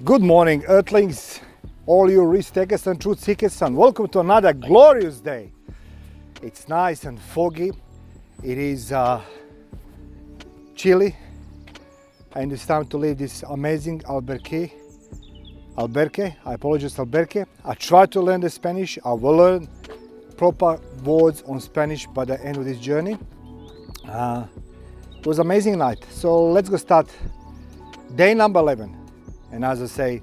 Good morning, Earthlings, all you risk takers and truth seekers, and welcome to another glorious day. It's nice and foggy. It is chilly, and it's time to leave this amazing albergue. I apologize, albergue. I try to learn the Spanish. I will learn proper words on Spanish by the end of this journey. It was an amazing night. So let's go start day number 11. And as I say,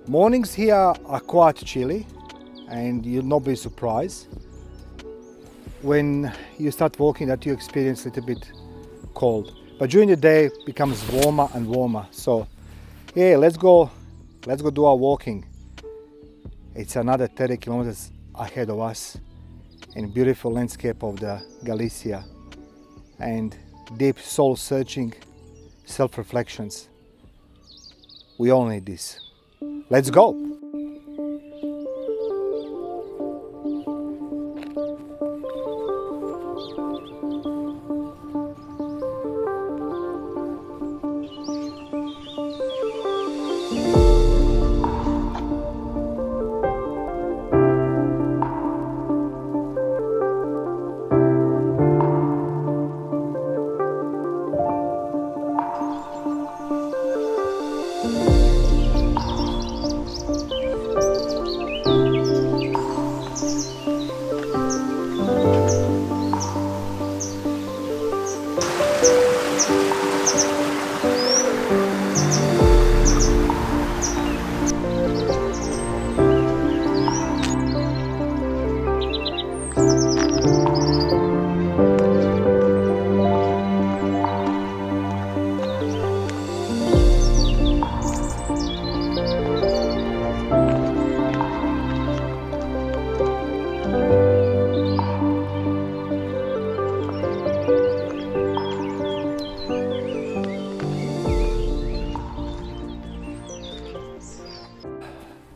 mornings here are quite chilly, and you'll not be surprised when you start walking that you experience a little bit cold. But during the day it becomes warmer and warmer. So yeah, let's go do our walking. It's another 30 kilometers ahead of us in beautiful landscape of the Galicia and deep soul searching self-reflections. We all need this. Let's go!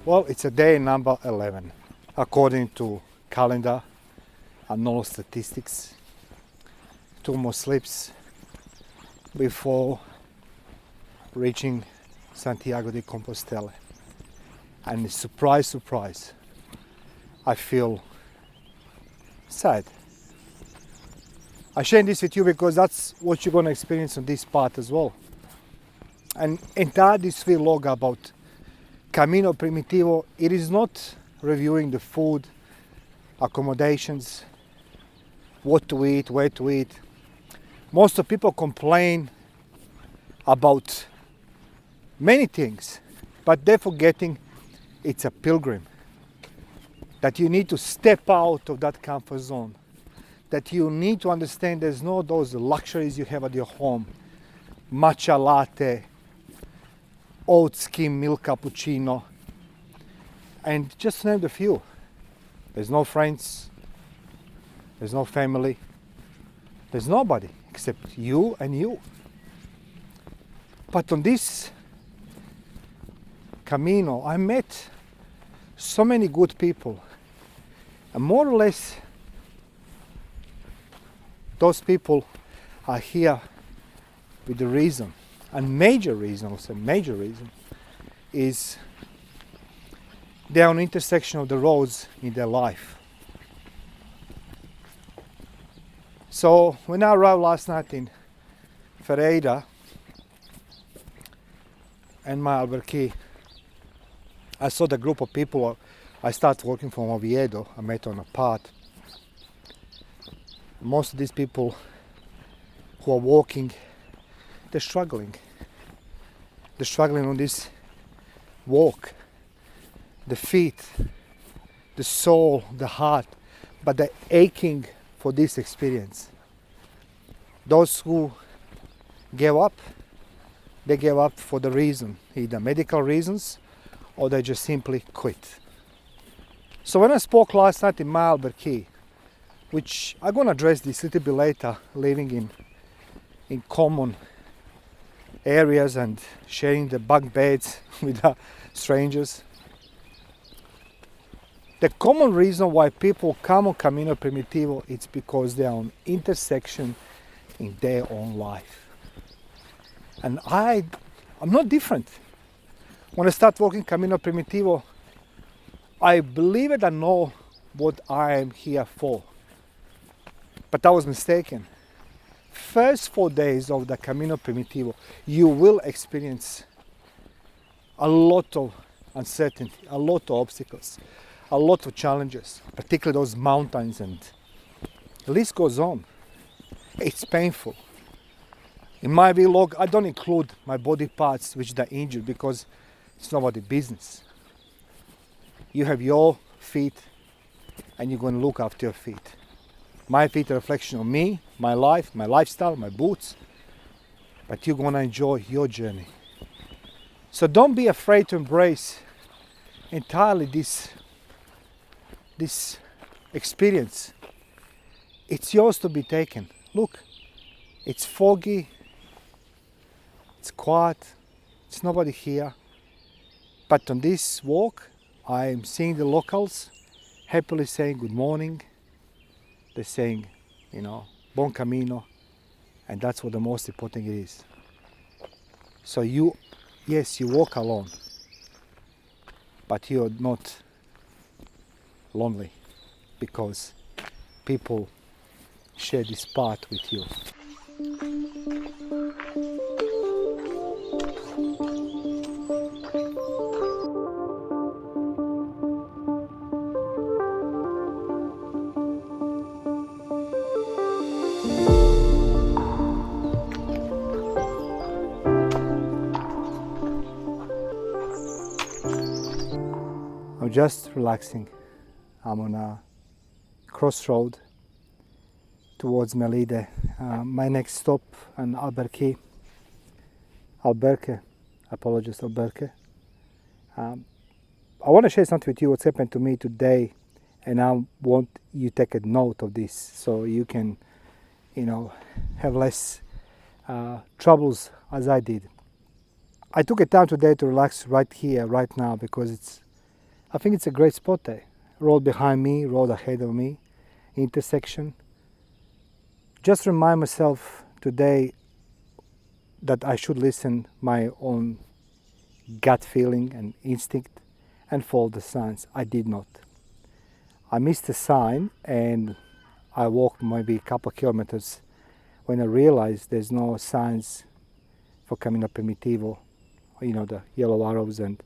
Well, it's a day number 11 according to calendar and all statistics. 2 more sleeps before reaching Santiago de Compostela. And surprise, I feel sad. I share this with you because that's what you're going to experience on this part as well. And entire this vlog about Camino Primitivo, it is not reviewing the food, accommodations, what to eat, where to eat. Most of people complain about many things, but they're forgetting it's a pilgrim. That you need to step out of that comfort zone. That you need to understand there's no those luxuries you have at your home. Matcha latte, oat skim milk cappuccino, and just to name a few. There's no friends, there's no family, there's nobody except you and you. But on this Camino, I met so many good people, and more or less those people are here with the reason. And major reason is they're on intersection of the roads in their life. So when I arrived last night in Ferreira and my albergue, I saw the group of people. I started working from Oviedo. I met on a path. Most of these people who are walking, they're struggling. They're struggling on this walk. The feet, the soul, the heart, but they're aching for this experience. Those who gave up, they gave up for the reason, either medical reasons or they just simply quit. So when I spoke last night in my albergue, which I'm going to address this a little bit later, living in common areas and sharing the bunk beds with strangers. The common reason why people come on Camino Primitivo, it's because they are on intersection in their own life. And I'm not different. When I start walking Camino Primitivo, I believe it and know what I am here for. But I was mistaken. First 4 days of the Camino Primitivo, you will experience a lot of uncertainty, a lot of obstacles, a lot of challenges, particularly those mountains, and the list goes on. It's painful. In my vlog, I don't include my body parts which are injured because it's nobody's business. You have your feet and you're going to look after your feet. My feet are a reflection of me, my life, my lifestyle, my boots. But you're going to enjoy your journey. So don't be afraid to embrace entirely this experience. It's yours to be taken. Look, it's foggy, it's quiet, it's nobody here. But on this walk, I'm seeing the locals happily saying good morning. They're saying, bon camino, and that's what the most important it is. So you walk alone, but you're not lonely because people share this path with you. I'm just relaxing. I'm on a crossroad towards Melide. My next stop in Alberke. I want to share something with you what's happened to me today, and I want you to take a note of this so you can, have less troubles as I did. I took a time today to relax right here, right now, because I think it's a great spot there. Road behind me, road ahead of me, intersection. Just remind myself today that I should listen my own gut feeling and instinct and follow the signs. I did not. I missed a sign and I walked maybe a couple of kilometers when I realized there's no signs for Camino Primitivo, the yellow arrows and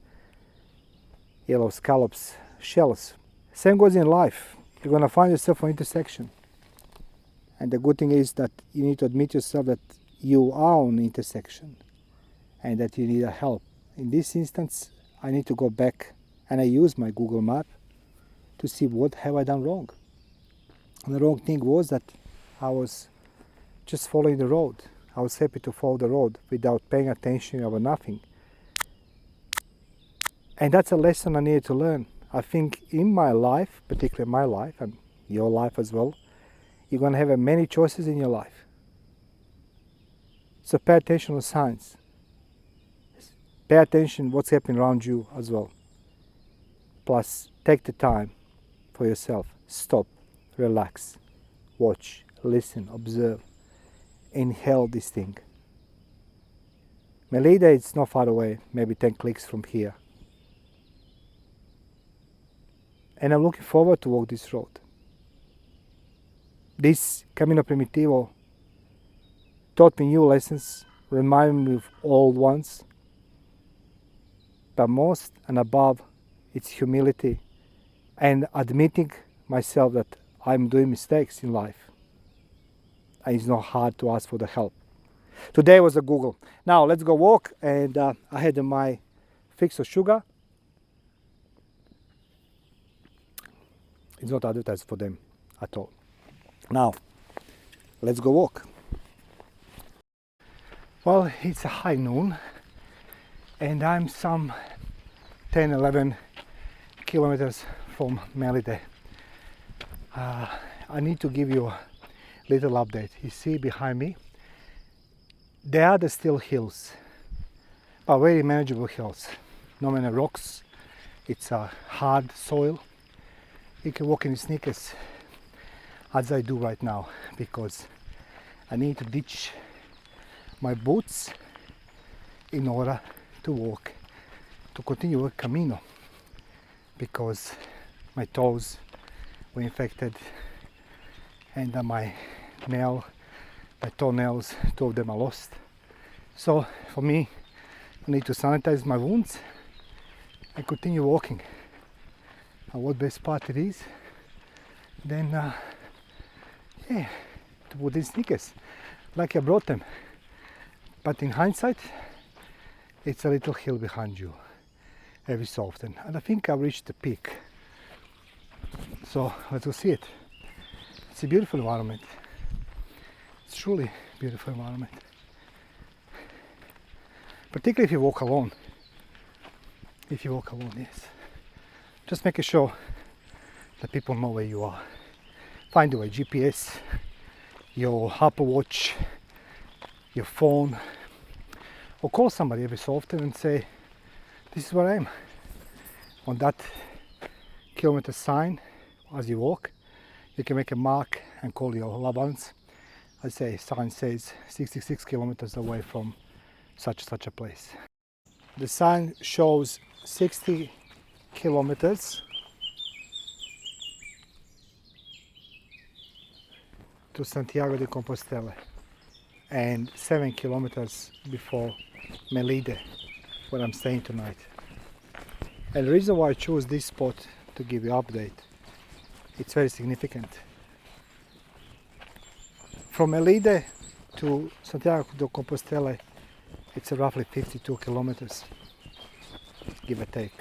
yellow scallops, shells. Same goes in life. You're going to find yourself on intersection. And the good thing is that you need to admit yourself that you are on the intersection and that you need help. In this instance, I need to go back and I use my Google map to see what have I done wrong. And the wrong thing was that I was just following the road. I was happy to follow the road without paying attention or nothing. And that's a lesson I needed to learn. I think in my life, particularly my life and your life as well, you're going to have many choices in your life. So pay attention to signs. Pay attention what's happening around you as well. Plus, take the time for yourself. Stop, relax, watch, listen, observe, inhale this thing. Melide is not far away, maybe 10 clicks from here. And I'm looking forward to walk this road. This Camino Primitivo taught me new lessons, reminded me of old ones, but most and above, it's humility and admitting myself that I'm doing mistakes in life. And it's not hard to ask for the help. Today was a Google. Now let's go walk, and I had my fix of sugar. It's not advertised for them at all. Now, let's go walk. Well, it's a high noon and I'm some 10-11 kilometers from Melide. I need to give you a little update. You see behind me, there are the still hills, but very manageable hills. No many rocks, it's a hard soil. You can walk in sneakers as I do right now because I need to ditch my boots in order to walk to continue with Camino because my toes were infected and my toenails, two of them are lost. So for me, I need to sanitize my wounds and continue walking. And what best part it is, then to put in sneakers, like I brought them. But in hindsight, it's a little hill behind you every so often. And I think I've reached the peak. So let's go see it. It's a beautiful environment. It's truly a beautiful environment. Particularly if you walk alone. If you walk alone, yes. Just making sure that people know where you are. Find the way, GPS, your Apple Watch, your phone, or call somebody every so often and say, this is where I am. On that kilometer sign, as you walk, you can make a mark and call your loved ones. I say, sign says 66 kilometers away from such a place. The sign shows 60 kilometers to Santiago de Compostela and 7 kilometers before Melide, where I'm staying tonight. And the reason why I chose this spot to give you update, it's very significant. From Melide to Santiago de Compostela, it's roughly 52 kilometers, give or take.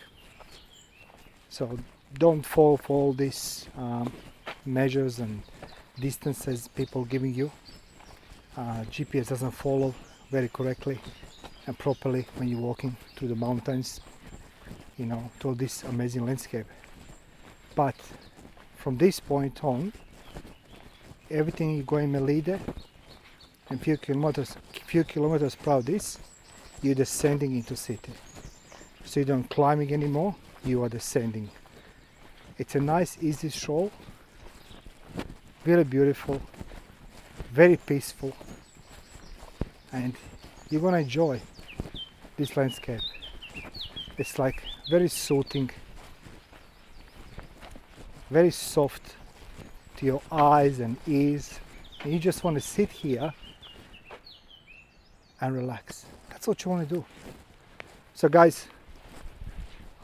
So don't fall for all these measures and distances people giving you. GPS doesn't follow very correctly and properly when you're walking through the mountains, through this amazing landscape. But from this point on, everything you go in Melide and few kilometers proud this, you're descending into city. So you don't climbing anymore, you are descending. It's a nice easy stroll, very beautiful, very peaceful, and you're gonna enjoy this landscape. It's like very soothing, very soft to your eyes and ears, and you just want to sit here and relax. That's what you want to do. So guys,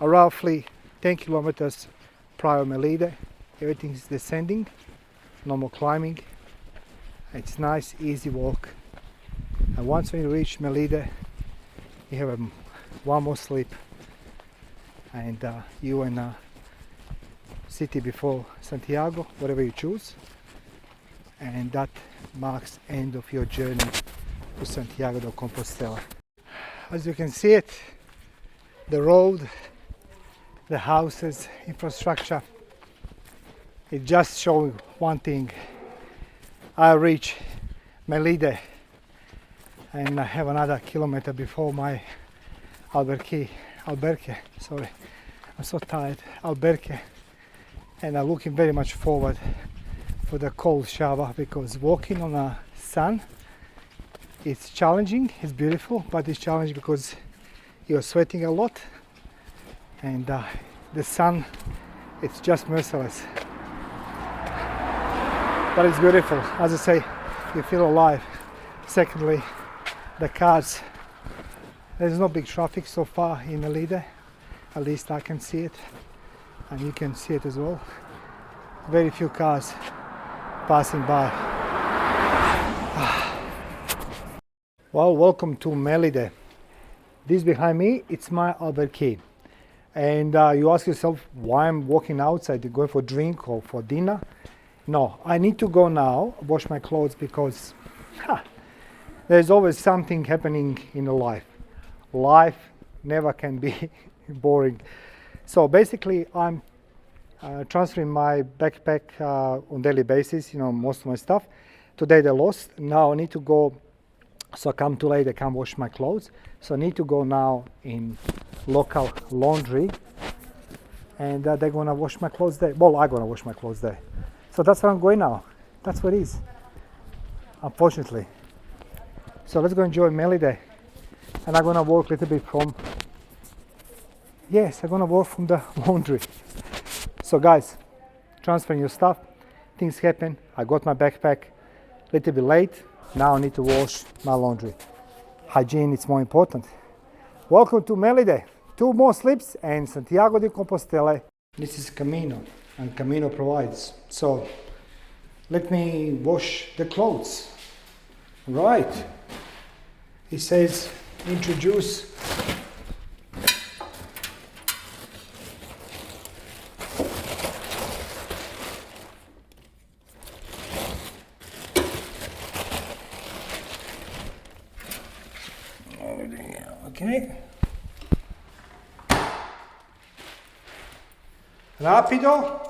roughly 10 kilometers prior Melide, everything is descending, no more climbing. It's nice, easy walk. And once when you reach Melide, you have one more sleep, and you in a city before Santiago, whatever you choose, and that marks end of your journey to Santiago de Compostela. As you can see it, the road, the houses, infrastructure, it just shows one thing. I reach Melide and I have another kilometer before my albergue, sorry, I'm so tired, albergue, and I'm looking very much forward for the cold shower, because walking on the sun, it's challenging, it's beautiful, but it's challenging because you're sweating a lot, and the sun, it's just merciless. But it's beautiful. As I say, you feel alive. Secondly, the cars, there's no big traffic so far in Melide, at least I can see it, and you can see it as well. Very few cars passing by. Well, welcome to Melide. This behind me, it's my albergue. And you ask yourself why I'm walking outside, going for a drink or for dinner. No, I need to go now, wash my clothes, because there's always something happening in your life. Life never can be boring. So basically, I'm transferring my backpack on daily basis, most of my stuff. Today they lost. Now I need to go, so I come too late, I can't wash my clothes. So I need to go now in local laundry, and they're gonna wash my clothes there. Well, I'm gonna wash my clothes there. So that's where I'm going now. That's what it is, unfortunately. So let's go enjoy Melide. And I'm gonna walk a little bit from Yes, I'm gonna work from the laundry. So guys, transferring your stuff, things happen. I got my backpack a little bit late. Now I need to wash my laundry. Hygiene is more important. Welcome to Melide. 2 more sleeps and Santiago de Compostela. This is Camino and Camino provides. So let me wash the clothes. Right. It says introduce okay. Rapido.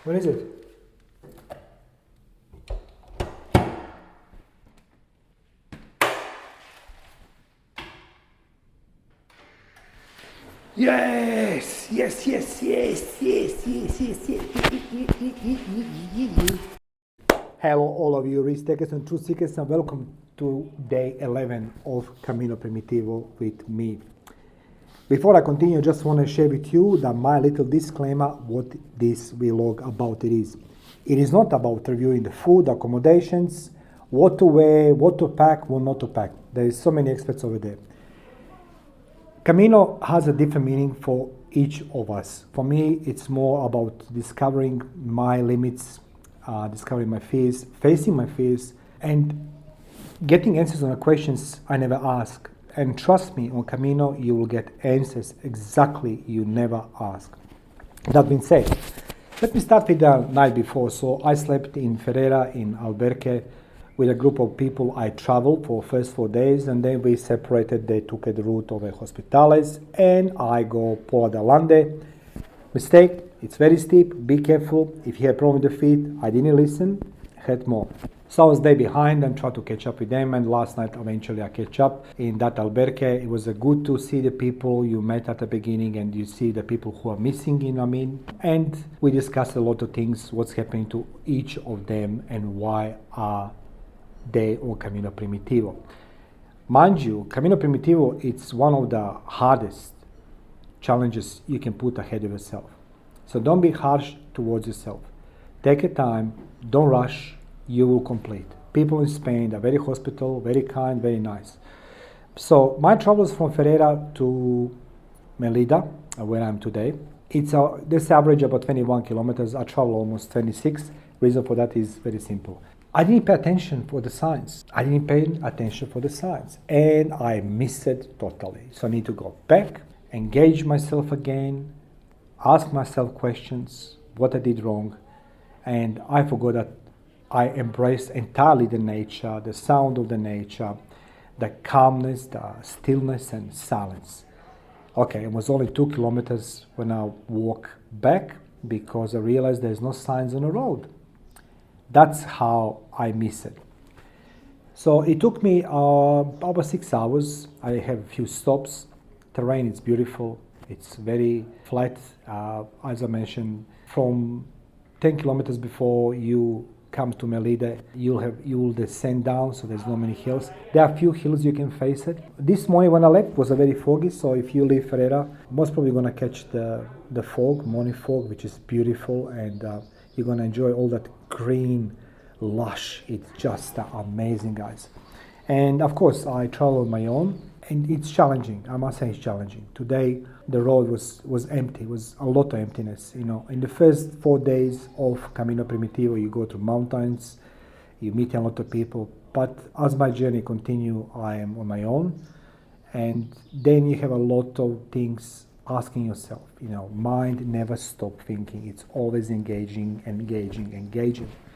What is it? Yes, yes, yes, yes, yes, yes, yes, yes. Hello, all of you, risk takers and truth seekers, and welcome to day 11 of Camino Primitivo with me. Before I continue, I just want to share with you that my little disclaimer what this vlog about it is. It is not about reviewing the food, accommodations, what to wear, what to pack, what not to pack. There is so many experts over there. Camino has a different meaning for each of us. For me, it's more about discovering my limits, discovering my fears, facing my fears, and getting answers on the questions I never ask. And trust me, on Camino, you will get answers exactly you never ask. That being said, let me start with the night before. So I slept in Ferreira in Alberque with a group of people. I traveled for first 4 days, and then we separated. They took the route over Hospitales, and I go Pola de Lande. Mistake, it's very steep, be careful. If you have problem with the feet, I didn't listen, had more. So I was day behind and tried to catch up with them, and last night eventually I catch up in that Alberque. It was good to see the people you met at the beginning, and you see the people who are missing, and we discussed a lot of things, what's happening to each of them and why are they on Camino Primitivo. Mind you, Camino Primitivo, it's one of the hardest challenges you can put ahead of yourself. So don't be harsh towards yourself. Take your time, don't rush, you will complete. People in Spain are very hospitable, very kind, very nice. So my travels from Ferreira to Melide, where I am today, this average about 21 kilometers. I travel almost 26. Reason for that is very simple. I didn't pay attention for the signs. And I missed it totally. So I need to go back, engage myself again, ask myself questions, what I did wrong, and I forgot that I embraced entirely the nature, the sound of the nature, the calmness, the stillness and silence. Okay, it was only 2 kilometers when I walk back because I realized there's no signs on the road. That's how I miss it. So it took me about 6 hours. I have a few stops. Terrain is beautiful. It's very flat. As I mentioned, from 10 kilometers before you come to Melide, you will descend down, so there's not many hills. There are a few hills you can face it. This morning when I left was a very foggy, so if you leave Ferreira, most probably going to catch the fog, morning fog, which is beautiful, and you're going to enjoy all that green, lush. It's just amazing, guys. And of course, I travel on my own, and it's challenging. I must say it's challenging. Today, the road was empty. It was a lot of emptiness. In the first 4 days of Camino Primitivo, you go through mountains, you meet a lot of people. But as my journey continue, I am on my own, and then you have a lot of things asking yourself. Mind never stop thinking. It's always engaging.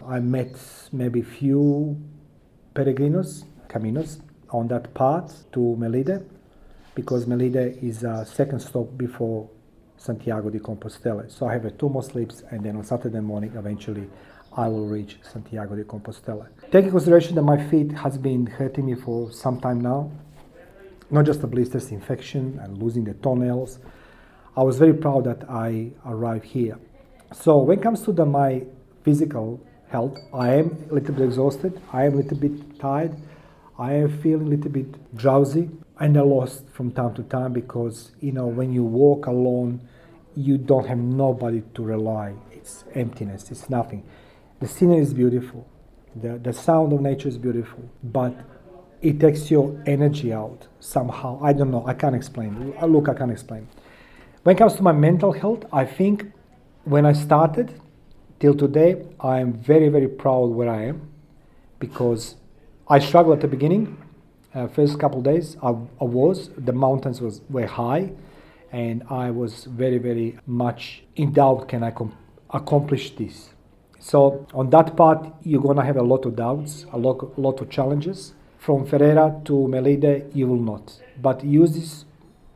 I met maybe few peregrinos, caminos, on that path to Melide, because Melide is a second stop before Santiago de Compostela. So I have 2 more sleeps, and then on Saturday morning, eventually, I will reach Santiago de Compostela. Take in consideration that my feet has been hurting me for some time now. Not just the blisters, infection and losing the toenails. I was very proud that I arrived here. So when it comes to my physical health, I am a little bit exhausted, I am a little bit tired, I am feeling a little bit drowsy and lost from time to time because, when you walk alone, you don't have nobody to rely. It's emptiness, it's nothing. The scenery is beautiful, the sound of nature is beautiful, but it takes your energy out somehow. I don't know, I can't explain. Look, I can't explain. When it comes to my mental health, I think when I started till today, I am very, very proud where I am because I struggled at the beginning. First couple of days, the mountains were high, and I was very, very much in doubt, can I accomplish this? So on that part, you're going to have a lot of doubts, a lot of challenges. From Ferreira to Melide, you will not. But use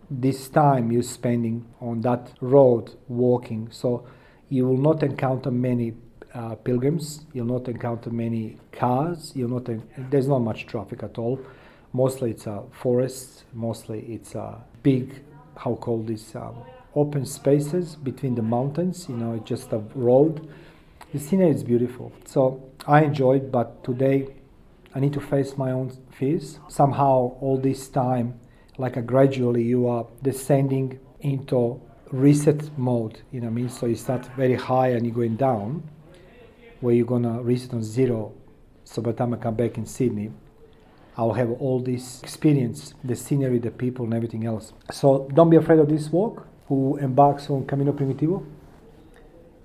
this time you're spending on that road walking, so you will not encounter many pilgrims, you'll not encounter many cars, there's not much traffic at all. Mostly it's forests, mostly it's big, open spaces between the mountains, it's just a road. The scenery is beautiful. So I enjoyed, but today I need to face my own fears. Somehow all this time, gradually you are descending into reset mode, So you start very high and you're going down, where you're gonna reset on zero. So by the time I come back in Sydney, I'll have all this experience, the scenery, the people and everything else. So don't be afraid of this walk. Who embarks on Camino Primitivo,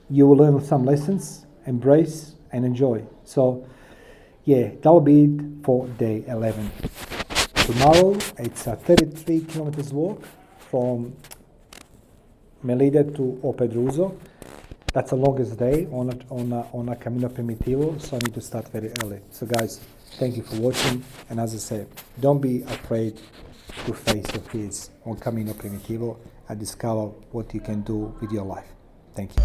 you will learn some lessons, embrace and enjoy. So yeah, that'll be it for day 11. Tomorrow it's a 33 kilometers walk from Melide to Opedruzo. That's the longest day on a Camino Primitivo, so I need to start very early. So guys, thank you for watching, and as I said, don't be afraid to face your fears on Camino Primitivo and discover what you can do with your life. Thank you.